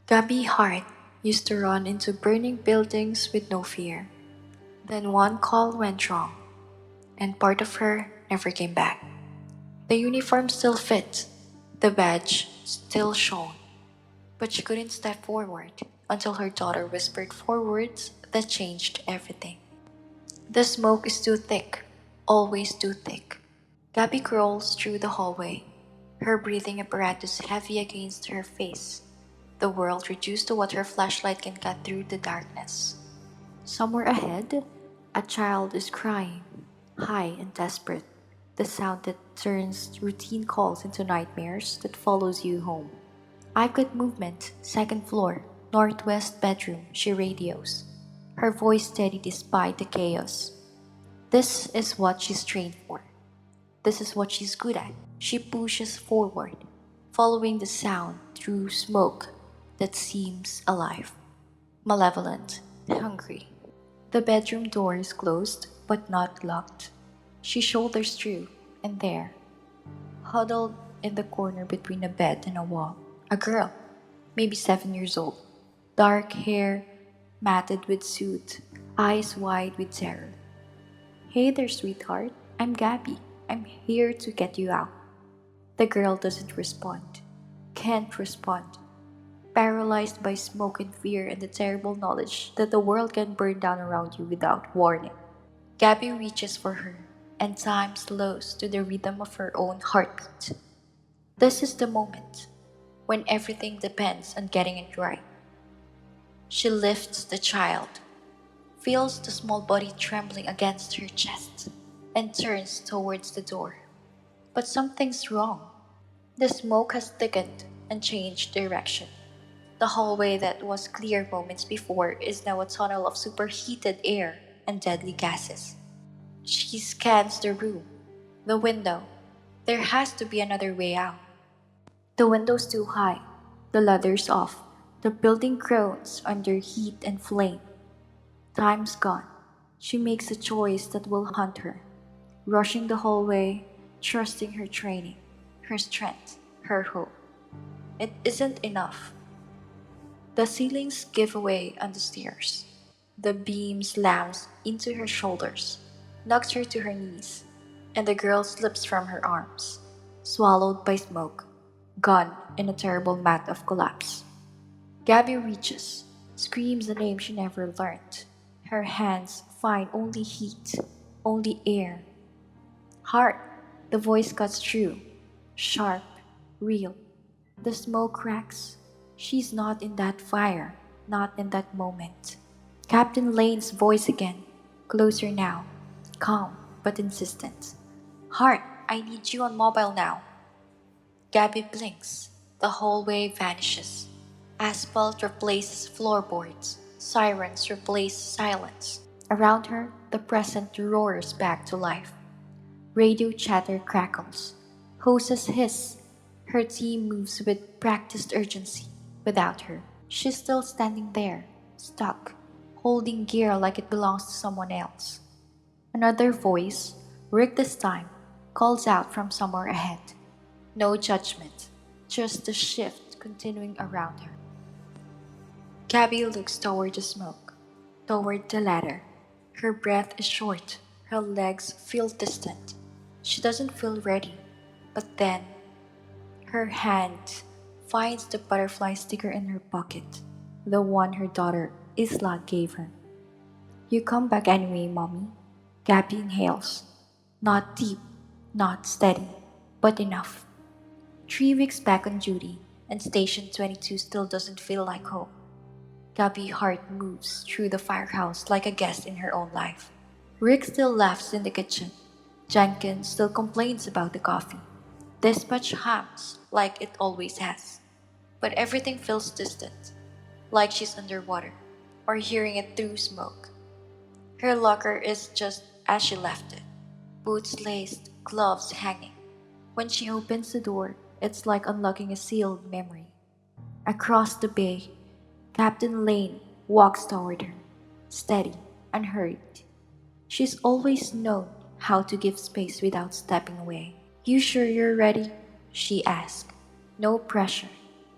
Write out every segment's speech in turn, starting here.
Gabby Hart used to run into burning buildings with no fear. Then one call went wrong, and part of her never came back. The uniform still fit, the badge still shone, but she couldn't step forward until her daughter whispered four words that changed everything. The smoke is too thick, always too thick. Gabby crawls through the hallway, her breathing apparatus heavy against her face, the world reduced to what her flashlight can cut through the darkness. Somewhere ahead, a child is crying, high and desperate, the sound that turns routine calls into nightmares that follows you home. I've got movement, second floor, northwest bedroom, she radios, her voice steady despite the chaos. This is what she's trained for. This is what she's good at. She pushes forward, following the sound through smoke that seems alive, malevolent, hungry. The bedroom door is closed but not locked. She shoulders through, and there, huddled in the corner between a bed and a wall, a girl, maybe 7 years old, dark hair matted with soot, eyes wide with terror. Hey there, sweetheart. I'm Gabby. I'm here to get you out. The girl doesn't respond. Can't respond. Paralyzed by smoke and fear and the terrible knowledge that the world can burn down around you without warning. Gabby reaches for her, and time slows to the rhythm of her own heartbeat. This is the moment when everything depends on getting it right. She lifts the child, feels the small body trembling against her chest, and turns towards the door. But something's wrong. The smoke has thickened and changed direction. The hallway that was clear moments before is now a tunnel of superheated air and deadly gases. She scans the room, the window. There has to be another way out. The window's too high, the ladder's off, the building groans under heat and flame. Time's gone. She makes a choice that will haunt her, rushing the hallway, trusting her training, her strength, her hope. It isn't enough. The ceilings give away on the stairs. The beam slams into her shoulders, knocks her to her knees, and the girl slips from her arms, swallowed by smoke, gone in a terrible mat of collapse. Gabby reaches, screams the name she never learned. Her hands find only heat, only air. Heart, the voice cuts through, sharp, real. The smoke cracks. She's not in that fire, not in that moment. Captain Lane's voice again, closer now, calm but insistent. Heart, I need you on mobile now. Gabby blinks. The hallway vanishes. Asphalt replaces floorboards. Sirens replace silence. Around her, the present roars back to life. Radio chatter crackles. Hoses hiss. Her team moves with practiced urgency. Without her, she's still standing there, stuck, holding gear like it belongs to someone else. Another voice, Rick this time, calls out from somewhere ahead. No judgment, just the shift continuing around her. Gabby looks toward the smoke, toward the ladder. Her breath is short, her legs feel distant. She doesn't feel ready, but then her hand finds the butterfly sticker in her pocket, the one her daughter Isla gave her. You come back anyway, Mommy. Gabby inhales. Not deep, not steady, but enough. 3 weeks back on duty, and Station 22 still doesn't feel like home. Gabby Hart moves through the firehouse like a guest in her own life. Rick still laughs in the kitchen. Jenkins still complains about the coffee. Dispatch hums like it always has. But everything feels distant, like she's underwater, or hearing it through smoke. Her locker is just as she left it, boots laced, gloves hanging. When she opens the door, it's like unlocking a sealed memory. Across the bay, Captain Lane walks toward her, steady, unhurried. She's always known how to give space without stepping away. You sure you're ready? She asks. No pressure,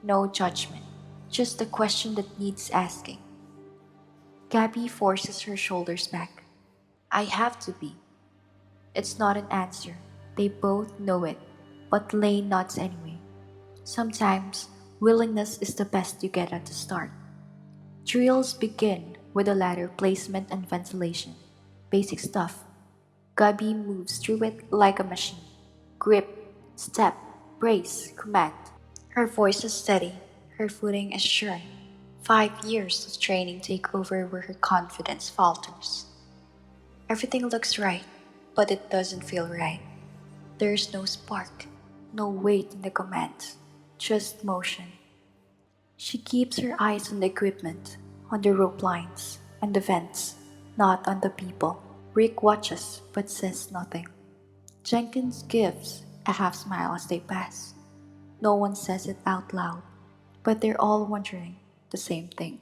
no judgment. just a question that needs asking. Gabby forces her shoulders back. I have to be. It's not an answer. They both know it, but Lane nods anyway. Sometimes, willingness is the best you get at the start. Drills begin with a ladder placement and ventilation. Basic stuff. Gabby moves through it like a machine. Grip, step, brace, command. Her voice is steady, her footing is sure. 5 years of training take over where her confidence falters. Everything looks right, but it doesn't feel right. There's no spark, no weight in the commands, just motion. She keeps her eyes on the equipment, on the rope lines, and the vents, not on the people. Rick watches but says nothing. Jenkins gives a half smile as they pass. No one says it out loud, but they're all wondering the same thing.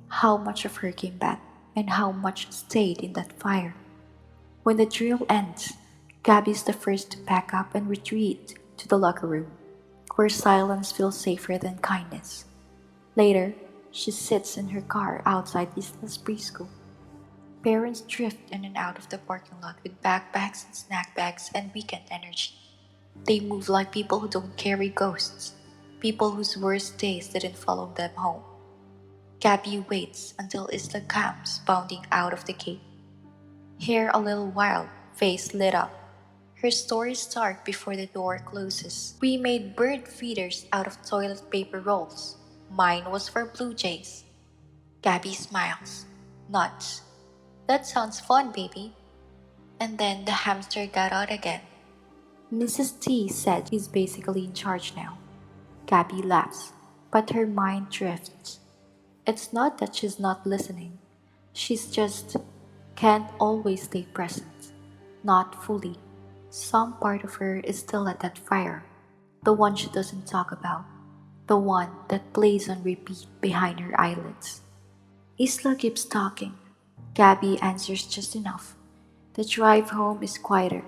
How much of her came back, and how much stayed in that fire? When the drill ends, Gabby's the first to pack up and retreat to the locker room, where silence feels safer than kindness. Later, she sits in her car outside Isla's preschool. Parents drift in and out of the parking lot with backpacks and snack bags and weekend energy. They move like people who don't carry ghosts, people whose worst days didn't follow them home. Gabby waits until Isla comes bounding out of the gate. Hair a little wild, face lit up. Her story starts before the door closes. We made bird feeders out of toilet paper rolls. Mine was for blue jays. Gabby smiles. Nuts. That sounds fun, baby. And then the hamster got out again. Mrs. T said he's basically in charge now. Gabby laughs, but her mind drifts. It's not that she's not listening. She's just can't always stay present. Not fully. Some part of her is still at that fire. The one she doesn't talk about. The one that plays on repeat behind her eyelids. Isla keeps talking. Gabby answers just enough. The drive home is quieter.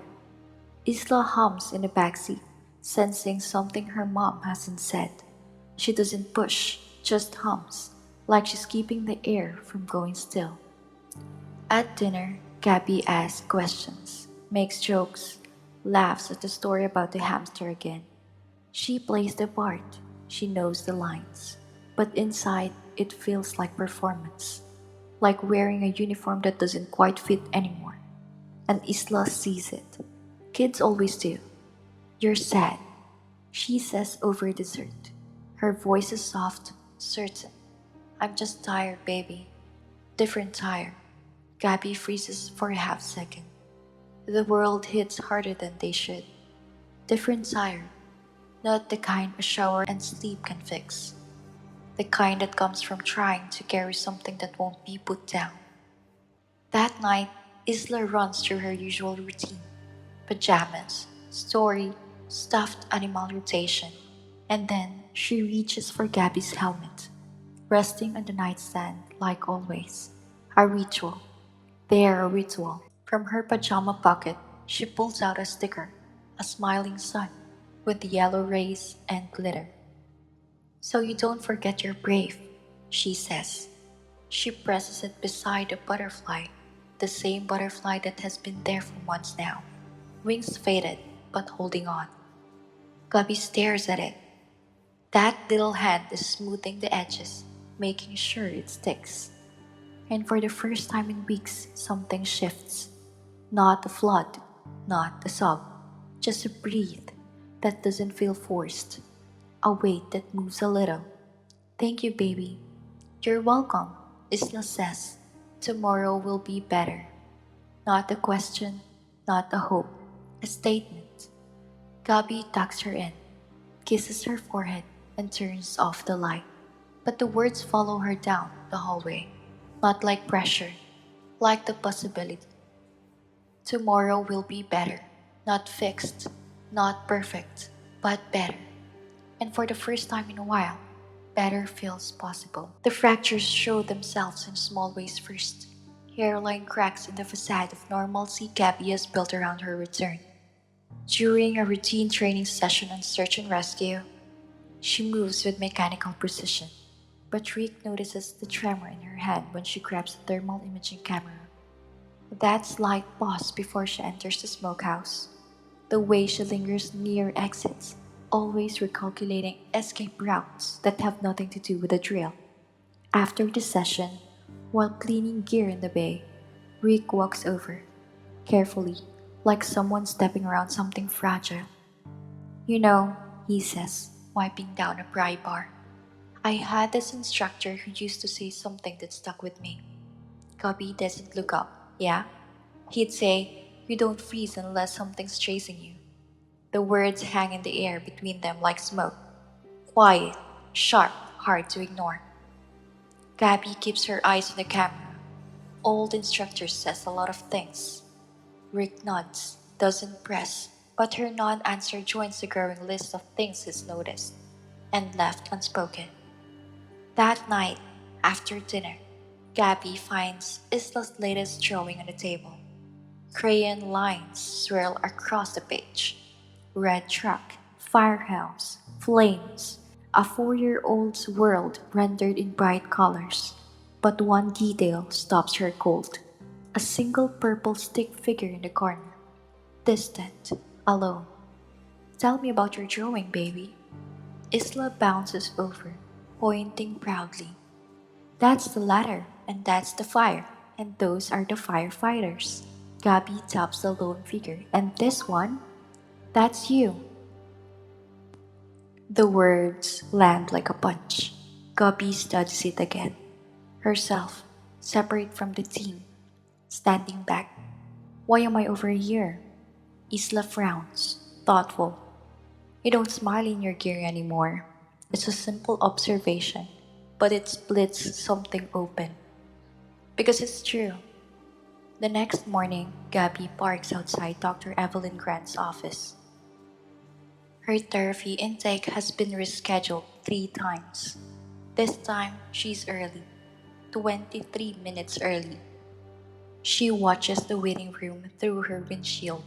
Isla hums in the backseat, sensing something her mom hasn't said. She doesn't push, just hums, like she's keeping the air from going still. At dinner, Gabby asks questions, makes jokes, laughs at the story about the hamster again. She plays the part, she knows the lines, but inside it feels like performance, like wearing a uniform that doesn't quite fit anymore. And Isla sees it. Kids always do. You're sad, she says over dessert. Her voice is soft, certain. I'm just tired, baby. Different tired. Gabby freezes for a half second. The world hits harder than they should. Different tired. Not the kind a shower and sleep can fix. The kind that comes from trying to carry something that won't be put down. That night, Isla runs through her usual routine. Pajamas, story, stuffed animal rotation. And then she reaches for Gabby's helmet, resting on the nightstand like always. A ritual. There, a ritual. From her pajama pocket, she pulls out a sticker, a smiling sun, with yellow rays and glitter. So you don't forget you're brave, she says. She presses it beside a butterfly, the same butterfly that has been there for months now. Wings faded, but holding on. Gabby stares at it. That little hand is smoothing the edges, making sure it sticks. And for the first time in weeks, something shifts. Not a flood, not a sob, just a breathe that doesn't feel forced. A weight that moves a little. Thank you, baby. You're welcome, Isla says. Tomorrow will be better. Not a question, not a hope, a statement. Gabby tucks her in, kisses her forehead, and turns off the light. But the words follow her down the hallway, not like pressure, like the possibility. Tomorrow will be better, not fixed, not perfect, but better. And for the first time in a while, better feels possible. The fractures show themselves in small ways first. Hairline cracks in the facade of normalcy Gabby has built around her return. During a routine training session on search and rescue, she moves with mechanical precision. But Rick notices the tremor in her hand when she grabs the thermal imaging camera. That slight pause before she enters the smokehouse. The way she lingers near exits, always recalculating escape routes that have nothing to do with the drill. After the session, while cleaning gear in the bay, Rick walks over, carefully, like someone stepping around something fragile. You know, he says, wiping down a pry bar. I had this instructor who used to say something that stuck with me. Cubby doesn't look up, yeah? He'd say, you don't freeze unless something's chasing you. The words hang in the air between them like smoke. Quiet, sharp, hard to ignore. Gabby keeps her eyes on the camera. Old instructor says a lot of things. Rick nods, doesn't press, but her non-answer joins the growing list of things he's noticed and left unspoken. That night, after dinner, Gabby finds Isla's latest drawing on the table. Crayon lines swirl across the page. Red truck, firehouse, flames, a 4-year-old's world rendered in bright colors. But one detail stops her cold. A single purple stick figure in the corner. Distant, alone. Tell me about your drawing, baby. Isla bounces over, pointing proudly. That's the ladder, and that's the fire, and those are the firefighters. Gabby taps the lone figure, and this one? That's you. The words land like a punch. Gabby studies it again. Herself, separate from the team, standing back. Why am I over here? Isla frowns, thoughtful. You don't smile in your gear anymore. It's a simple observation, but it splits something open. Because it's true. The next morning, Gabby parks outside Dr. Evelyn Grant's office. Her therapy intake has been rescheduled 3 times. This time, she's early, 23 minutes early. She watches the waiting room through her windshield.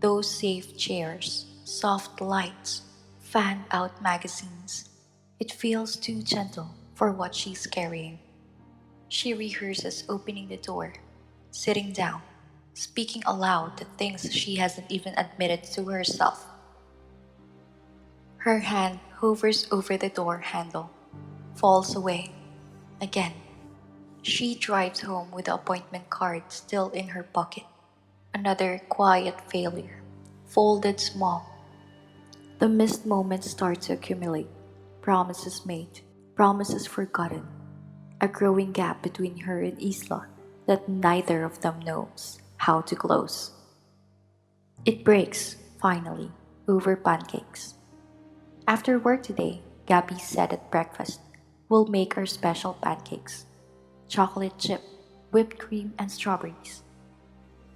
Those safe chairs, soft lights, fanned out magazines. It feels too gentle for what she's carrying. She rehearses opening the door, sitting down, speaking aloud the things she hasn't even admitted to herself. Her hand hovers over the door handle, falls away. Again, she drives home with the appointment card still in her pocket. Another quiet failure, folded small. The missed moments start to accumulate. Promises made, promises forgotten. A growing gap between her and Isla that neither of them knows how to close. It breaks, finally, over pancakes. After work today, Gabby said at breakfast, we'll make our special pancakes. Chocolate chip, whipped cream, and strawberries.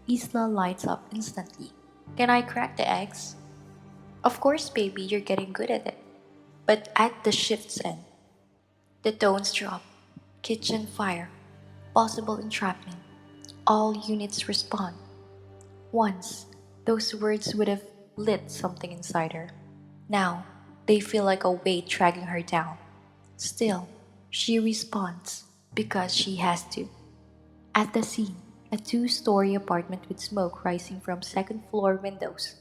Isla lights up instantly. Can I crack the eggs? Of course, baby, you're getting good at it. But at the shift's end, the tones drop. Kitchen fire. Possible entrapment. All units respond. Once, those words would have lit something inside her. Now, they feel like a weight dragging her down. Still, she responds because she has to. At the scene, a 2-story apartment with smoke rising from second floor windows.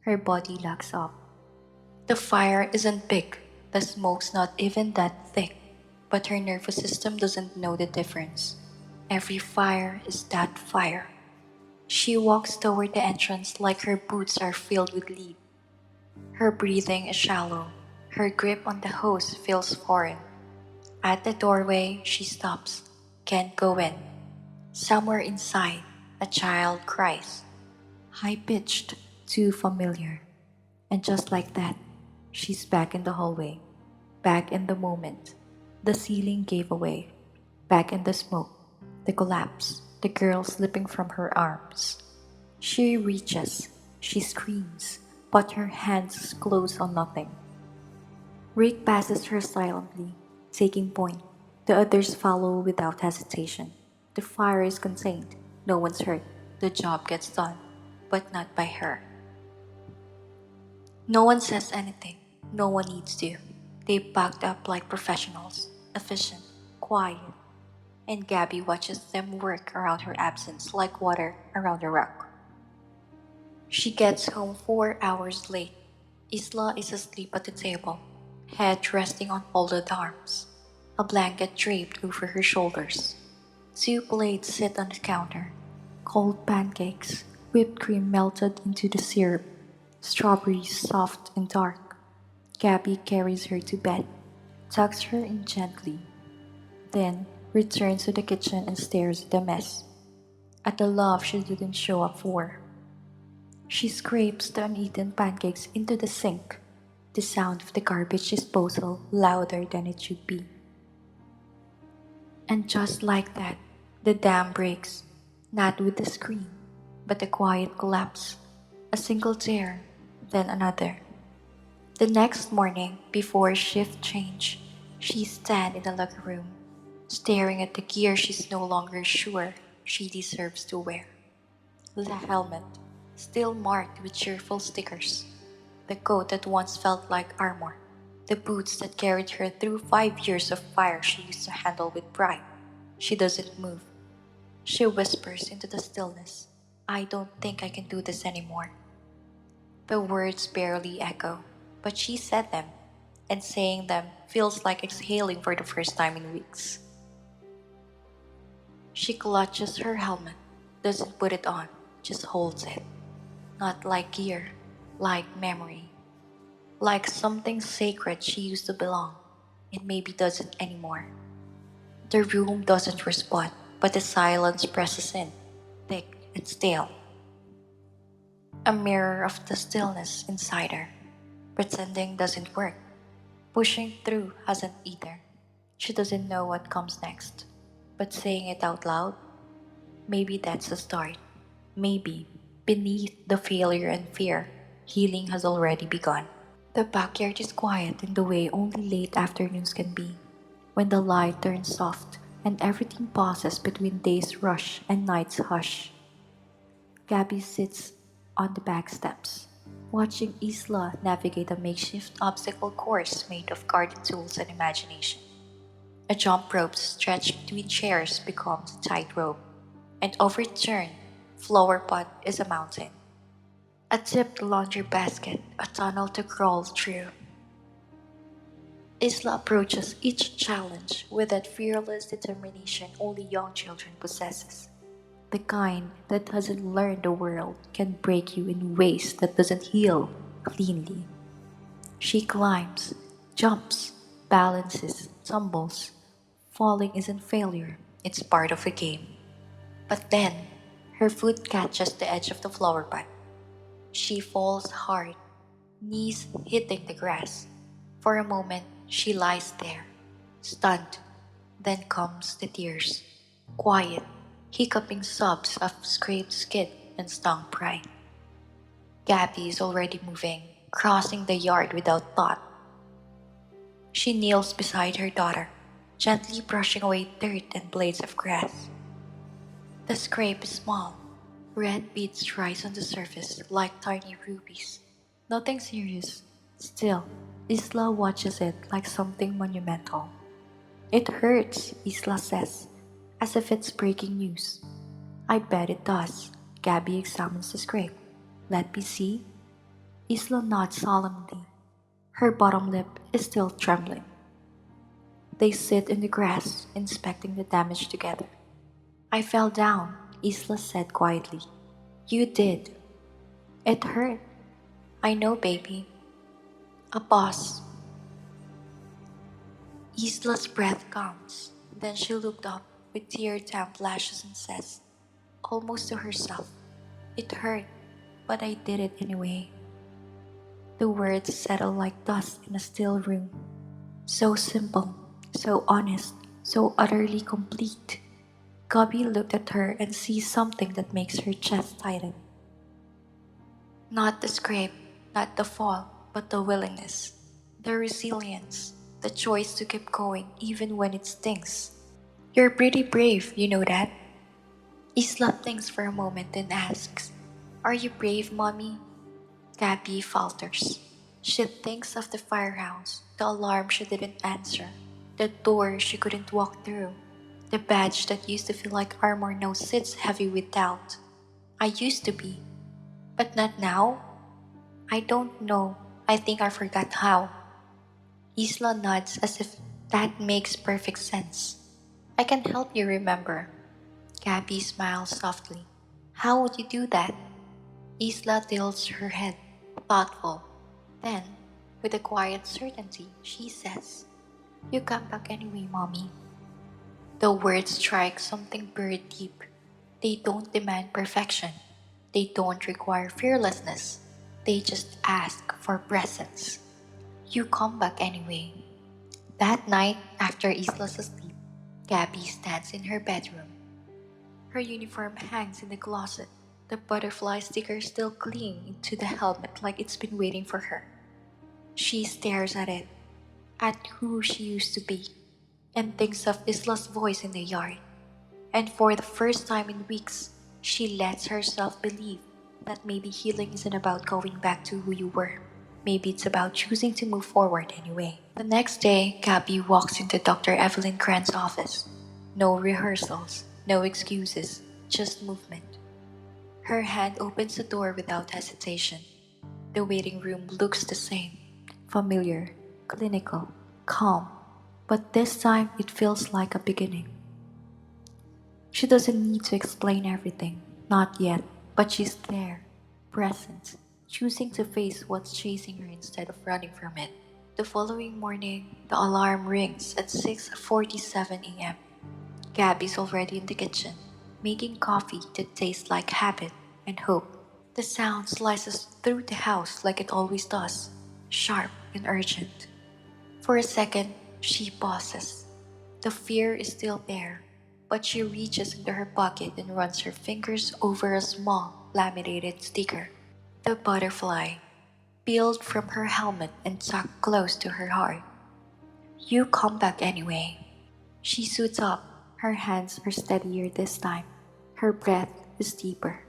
Her body locks up. The fire isn't big, the smoke's not even that thick, but her nervous system doesn't know the difference. Every fire is that fire. She walks toward the entrance like her boots are filled with lead. Her breathing is shallow. Her grip on the hose feels foreign. At the doorway, she stops. Can't go in. Somewhere inside, a child cries. High pitched, too familiar. And just like that, she's back in the hallway. Back in the moment. The ceiling gave away. Back in the smoke. The collapse. The girl slipping from her arms. She reaches. She screams. But her hands close on nothing. Rick passes her silently, taking point. The others follow without hesitation. The fire is contained. No one's hurt. The job gets done. But not by her. No one says anything. No one needs to. They packed up like professionals. efficient, quiet, and Gabby watches them work around her absence like water around a rock. She gets home 4 hours late. Isla is asleep at the table, head resting on folded arms, a blanket draped over her shoulders. Two plates sit on the counter, cold pancakes, whipped cream melted into the syrup, strawberries soft and dark. Gabby carries her to bed, tucks her in gently, then returns to the kitchen and stares at the mess, at the love she didn't show up for. She scrapes the uneaten pancakes into the sink, the sound of the garbage disposal louder than it should be. And just like that, the dam breaks, not with a scream, but a quiet collapse. A single tear, then another. The next morning, before shift change, she stands in the locker room, staring at the gear she's no longer sure she deserves to wear. The helmet, still marked with cheerful stickers. The coat that once felt like armor. The boots that carried her through 5 years of fire she used to handle with pride. She doesn't move. She whispers into the stillness, I don't think I can do this anymore. The words barely echo, but she said them, and saying them feels like exhaling for the first time in weeks. She clutches her helmet, doesn't put it on, just holds it. Not like gear, like memory, like something sacred she used to belong, and maybe doesn't anymore. The room doesn't respond, but the silence presses in, thick and stale, a mirror of the stillness inside her. Pretending doesn't work. Pushing through hasn't either. She doesn't know what comes next. But saying it out loud, maybe that's the start. Maybe, beneath the failure and fear, healing has already begun. The backyard is quiet in the way only late afternoons can be, when the light turns soft and everything pauses between day's rush and night's hush. Gabby sits on the back steps, watching Isla navigate a makeshift obstacle course made of garden tools and imagination. A jump rope stretched between chairs becomes a tightrope, and overturned flower pot is a mountain. A tipped laundry basket, a tunnel to crawl through. Isla approaches each challenge with that fearless determination only young children possesses. The kind that hasn't learned the world can break you in ways that doesn't heal cleanly. She climbs, jumps, balances, tumbles. Falling isn't failure, it's part of the game. But then, her foot catches the edge of the flower pot. She falls hard, knees hitting the grass. For a moment, she lies there, stunned. Then comes the tears. Quiet, hiccuping sobs of scraped skin and stung pride. Gabby is already moving, crossing the yard without thought. She kneels beside her daughter, gently brushing away dirt and blades of grass. The scrape is small. Red beads rise on the surface like tiny rubies. Nothing serious. Still, Isla watches it like something monumental. It hurts, Isla says, as if it's breaking news. I bet it does. Gabby examines the scrape. Let me see. Isla nods solemnly. Her bottom lip is still trembling. They sit in the grass, inspecting the damage together. I fell down, Isla said quietly. You did. It hurt. I know, baby. A pause. Isla's breath comes. Then she looked up with tear-damp lashes and says, almost to herself, it hurt, but I did it anyway. The words settle like dust in a still room. So simple, so honest, so utterly complete. Gabby looked at her and sees something that makes her chest tighten. Not the scrape, not the fall, but the willingness, the resilience, the choice to keep going even when it stings. You're pretty brave, you know that? Isla thinks for a moment and asks, are you brave, Mommy? Gabby falters. She thinks of the firehouse, the alarm she didn't answer, The door she couldn't walk through. The badge that used to feel like armor now sits heavy with doubt. I used to be, but not now. I don't know. I think I forgot how. Isla nods as if that makes perfect sense. I can help you remember. Gabby smiles softly. How would you do that? Isla tilts her head, thoughtful. Then, with a quiet certainty, she says, You come back anyway, Mommy. The words strike something buried deep. They don't demand perfection. They don't require fearlessness. They just ask for presence. You come back anyway. That night, after Isla's asleep, Gabby stands in her bedroom. Her uniform hangs in the closet. The butterfly sticker still clinging to the helmet like it's been waiting for her. She stares at it, at who she used to be, and thinks of Isla's voice in the yard. And for the first time in weeks, she lets herself believe that maybe healing isn't about going back to who you were. Maybe it's about choosing to move forward anyway. The next day, Gabby walks into Dr. Evelyn Cran's office. No rehearsals, no excuses, just movement. Her hand opens the door without hesitation. The waiting room looks the same, familiar, clinical, calm, but this time it feels like a beginning. She doesn't need to explain everything, not yet, but she's there, present, choosing to face what's chasing her instead of running from it. The following morning, the alarm rings at 6:47 a.m. Gabby's already in the kitchen, making coffee that tastes like habit and hope. The sound slices through the house like it always does, sharp and urgent. For a second, she pauses. The fear is still there, but she reaches into her pocket and runs her fingers over a small, laminated sticker. The butterfly, peeled from her helmet and tucked close to her heart. You come back anyway. She suits up. Her hands are steadier this time. Her breath is deeper.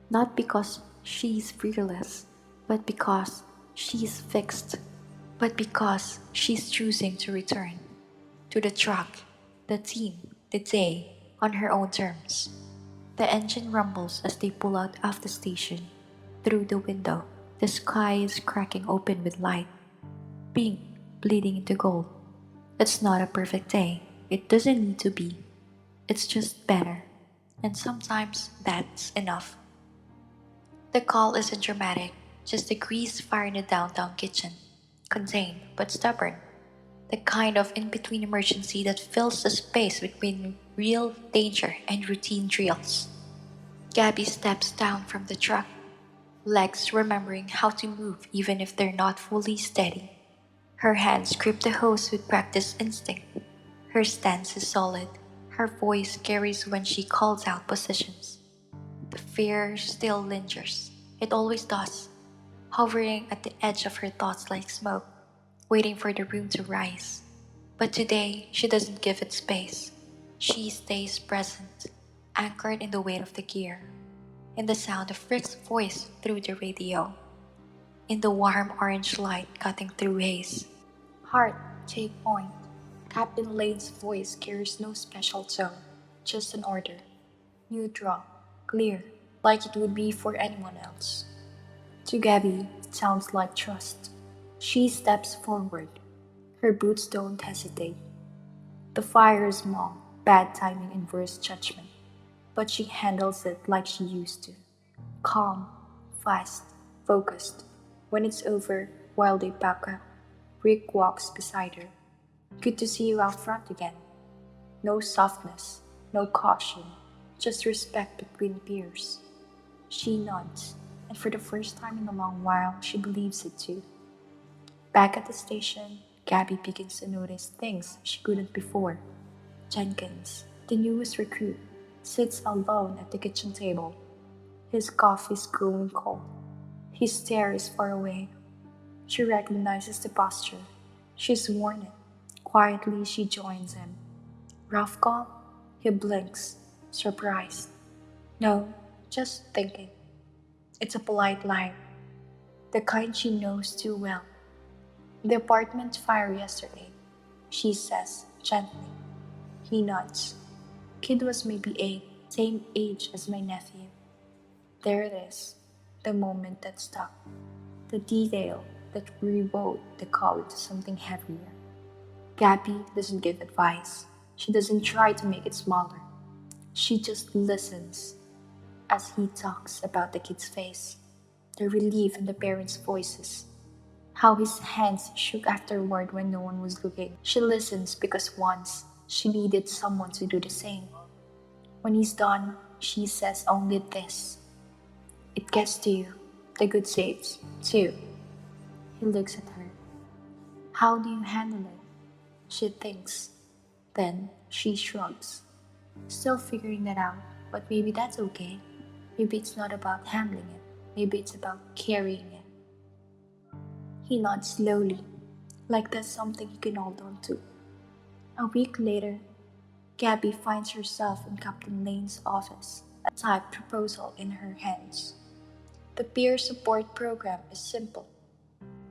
Not because she's fearless, but because she's fixed. But because she's choosing to return to the truck, the team, the day, on her own terms. The engine rumbles as they pull out of the station. Through the window, the sky is cracking open with light, pink bleeding into gold. It's not a perfect day. It doesn't need to be. It's just better. And sometimes that's enough. The call isn't dramatic, just a grease fire in the downtown kitchen. Contained, but stubborn. The kind of in between emergency that fills the space between real danger and routine drills. Gabby steps down from the truck, legs remembering how to move even if they're not fully steady. Her hands grip the hose with practiced instinct. Her stance is solid. Her voice carries when she calls out positions. The fear still lingers. It always does, hovering at the edge of her thoughts like smoke, waiting for the room to rise. But today, she doesn't give it space. She stays present, anchored in the weight of the gear, in the sound of Rick's voice through the radio, in the warm orange light cutting through haze. Heart, take point. Captain Lane's voice carries no special tone, just an order. Neutral, clear, like it would be for anyone else. To Gabby, it sounds like trust. She steps forward. Her boots don't hesitate. The fire is small, bad timing and worse judgment, but she handles it like she used to. Calm, fast, focused. When it's over, while they pack up, Rick walks beside her. Good to see you out front again. No softness, no caution, just respect between peers. She nods, and for the first time in a long while, she believes it too. Back at the station, Gabby begins to notice things she couldn't before. Jenkins, the newest recruit, sits alone at the kitchen table. His coffee is growing cold. His stare is far away. She recognizes the posture. She's worn it. Quietly, she joins him. Rough call? He blinks, surprised. No, just thinking. It's a polite line, the kind she knows too well. The apartment fire yesterday, she says. gently. He nods. Kid was maybe 8, same age as my nephew. There it is, the moment that stuck. The detail that rewrote the call into something heavier. Gabby doesn't give advice. She doesn't try to make it smaller. She just listens as he talks about the kid's face, the relief in the parents' voices, how his hands shook afterward when no one was looking. She listens because once she needed someone to do the same. When he's done, she says only this: "It gets to you. The good saves, too." He looks at her. "How do you handle it?" She thinks. Then she shrugs. Still figuring that out, but maybe that's okay. Maybe it's not about handling it. Maybe it's about carrying it. He nods slowly, like that's something he can hold on to. A week later, Gabby finds herself in Captain Lane's office, a typed proposal in her hands. The peer support program is simple: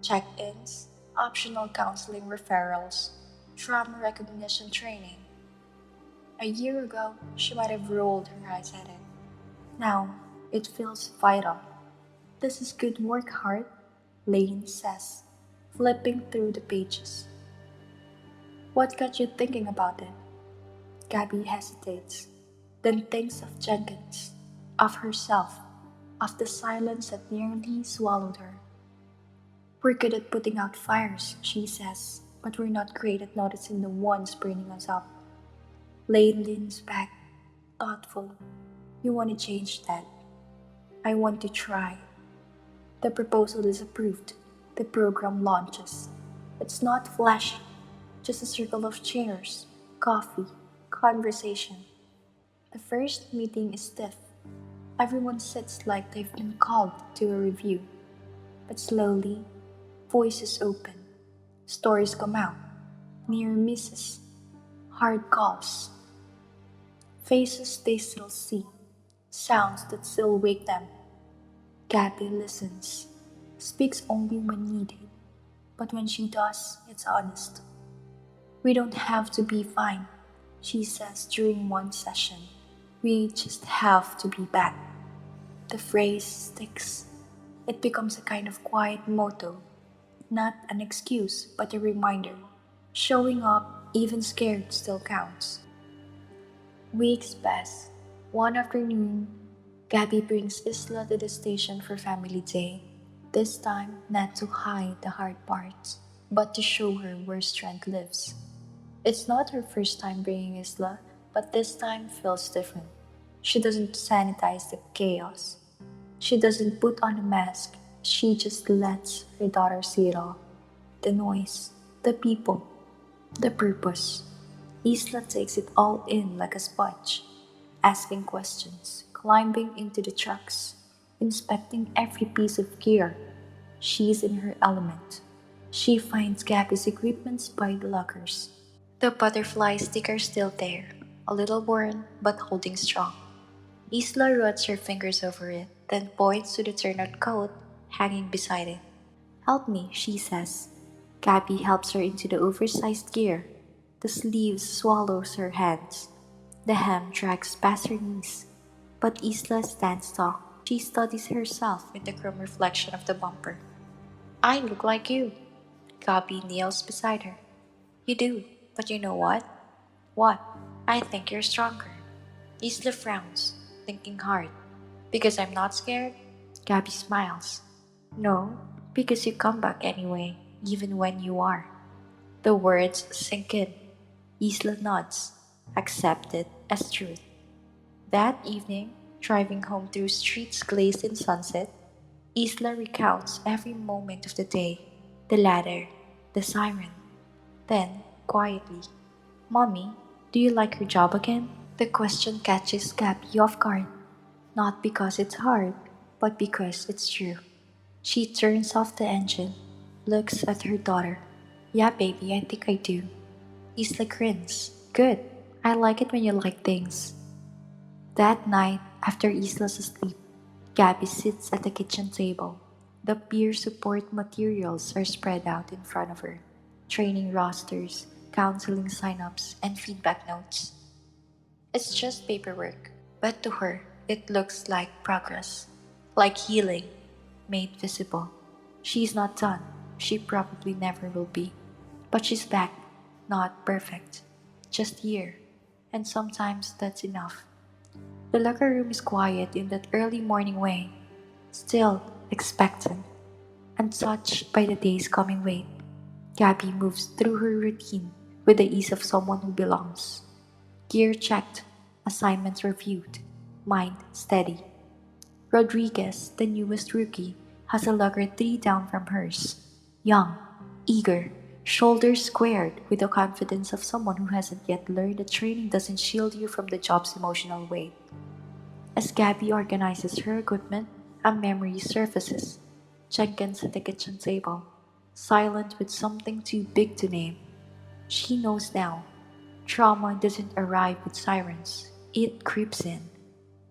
check ins, optional counseling referrals, trauma recognition training. A year ago, she might have rolled her eyes at it. Now, it feels vital. "This is good work, Hart," Lane says, flipping through the pages. "What got you thinking about it?" Gabby hesitates, then thinks of Jenkins, of herself, of the silence that nearly swallowed her. "We're good at putting out fires," she says, "but we're not great at noticing the ones burning us up." Lane leans back, thoughtful. "You want to change that?" "I want to try." The proposal is approved. The program launches. It's not flashy, just a circle of chairs, coffee, conversation. The first meeting is stiff. Everyone sits like they've been called to a review. But slowly, voices open. Stories come out. Near misses. Hard calls. Faces they still see. Sounds that still wake them. Gabby listens. Speaks only when needed. But when she does, it's honest. "We don't have to be fine," she says during one session. "We just have to be back." The phrase sticks. It becomes a kind of quiet motto, not an excuse, but a reminder. Showing up, even scared, still counts. Weeks pass. One afternoon, Gabby brings Isla to the station for Family Day. This time, not to hide the hard parts, but to show her where strength lives. It's not her first time bringing Isla, but this time feels different. She doesn't sanitize the chaos. She doesn't put on a mask. She just lets her daughter see it all: the noise, the people, the purpose. Isla takes it all in like a sponge, asking questions, climbing into the trucks, inspecting every piece of gear. She's in her element. She finds Gabby's equipment by the lockers. The butterfly sticker's still there, a little worn but holding strong. Isla runs her fingers over it, then points to the turnout coat hanging beside it. "Help me," she says. Gabby helps her into the oversized gear. The sleeves swallows her hands. The hem drags past her knees. But Isla stands tall. She studies herself in the chrome reflection of the bumper. "I look like you." Gabby kneels beside her. "You do, but you know what?" "What?" "I think you're stronger." Isla frowns, thinking hard. "Because I'm not scared?" Gabby smiles. "No, because you come back anyway, even when you are." The words sink in. Isla nods, accepted as truth. That evening, driving home through streets glazed in sunset, Isla recounts every moment of the day: the ladder, the siren. Then, quietly, "Mommy, do you like your job again?" The question catches Gabby off guard, not because it's hard, but because it's true. She turns off the engine, looks at her daughter. "Yeah, baby, I think I do." Isla grins. "Good. I like it when you like things." That night, after Isla's asleep, Gabby sits at the kitchen table. The peer support materials are spread out in front of her: training rosters, counseling signups, and feedback notes. It's just paperwork, but to her, it looks like progress, like healing, made visible. She's not done. She probably never will be. But she's back, not perfect, just here. And sometimes that's enough. The locker room is quiet in that early morning way, still expectant, untouched by the day's coming weight. Gabby moves through her routine with the ease of someone who belongs. Gear checked, assignments reviewed, mind steady. Rodriguez, the newest rookie, has a lugger 3 down from hers. Young, eager, shoulders squared with the confidence of someone who hasn't yet learned that training doesn't shield you from the job's emotional weight. As Gabby organizes her equipment, a memory surfaces. Jenkins at the kitchen table, silent with something too big to name. She knows now. Trauma doesn't arrive with sirens. It creeps in,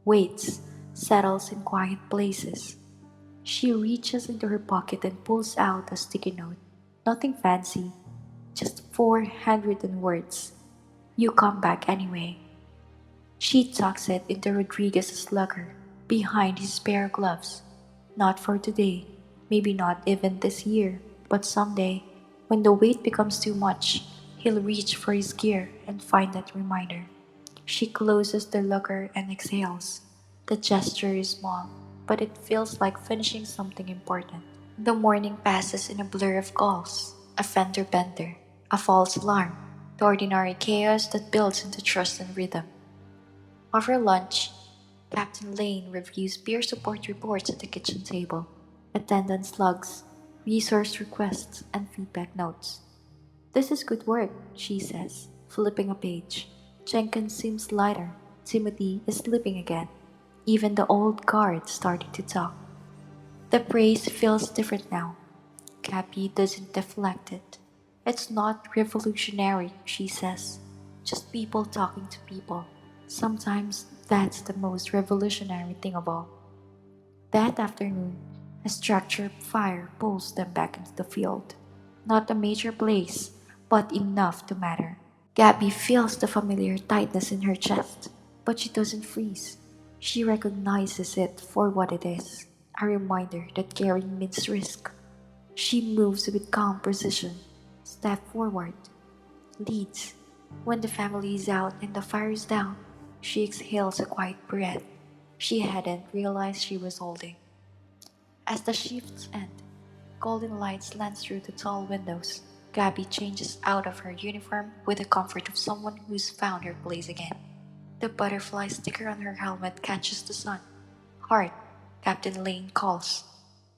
waits, settles in quiet places. She reaches into her pocket and pulls out a sticky note. Nothing fancy, just 400 words. You come back anyway. She tucks it into Rodriguez's locker, behind his pair of gloves. Not for today, maybe not even this year, but someday, when the weight becomes too much, he'll reach for his gear and find that reminder. She closes the locker and exhales. The gesture is small, but it feels like finishing something important. The morning passes in a blur of calls, a fender bender, a false alarm, the ordinary chaos that builds into trust and rhythm. Over lunch, Captain Lane reviews peer support reports at the kitchen table, attendance logs, resource requests, and feedback notes. This is good work, she says, flipping a page. Jenkins seems lighter. Timothy is sleeping again. Even the old guard starting to talk. The praise feels different now. Cappy doesn't deflect it. It's not revolutionary, she says. Just people talking to people. Sometimes that's the most revolutionary thing of all. That afternoon, a structured fire pulls them back into the field. Not a major blaze, but enough to matter. Gabby feels the familiar tightness in her chest, but she doesn't freeze. She recognizes it for what it is, a reminder that caring means risk. She moves with calm precision, step forward, leads. When the family is out and the fire is down, she exhales a quiet breath she hadn't realized she was holding. As the shifts end, golden light slants through the tall windows. Gabby changes out of her uniform with the comfort of someone who's found her place again. The butterfly sticker on her helmet catches the sun. Hart, Captain Lane calls.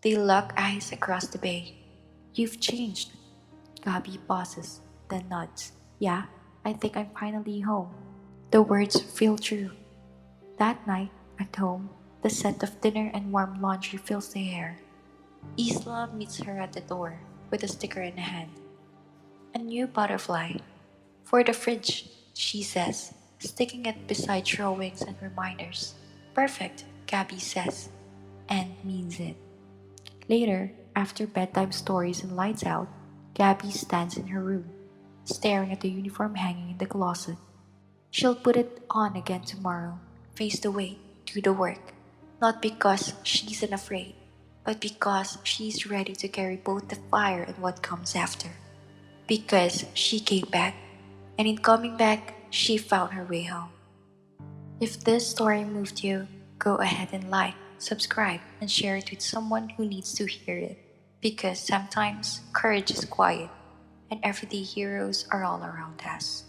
They lock eyes across the bay. You've changed. Gabby pauses, then nods. Yeah, I think I'm finally home. The words feel true. That night, at home, the scent of dinner and warm laundry fills the air. Isla meets her at the door with a sticker in hand. A new butterfly. For the fridge, she says, sticking it beside drawings and reminders. Perfect, Gabby says, and means it. Later, after bedtime stories and lights out, Gabby stands in her room, staring at the uniform hanging in the closet. She'll put it on again tomorrow, face the weight, do the work. Not because she's unafraid, but because she's ready to carry both the fire and what comes after. Because she came back, and in coming back, she found her way home. If this story moved you, go ahead and like, subscribe, and share it with someone who needs to hear it. Because sometimes courage is quiet, and everyday heroes are all around us.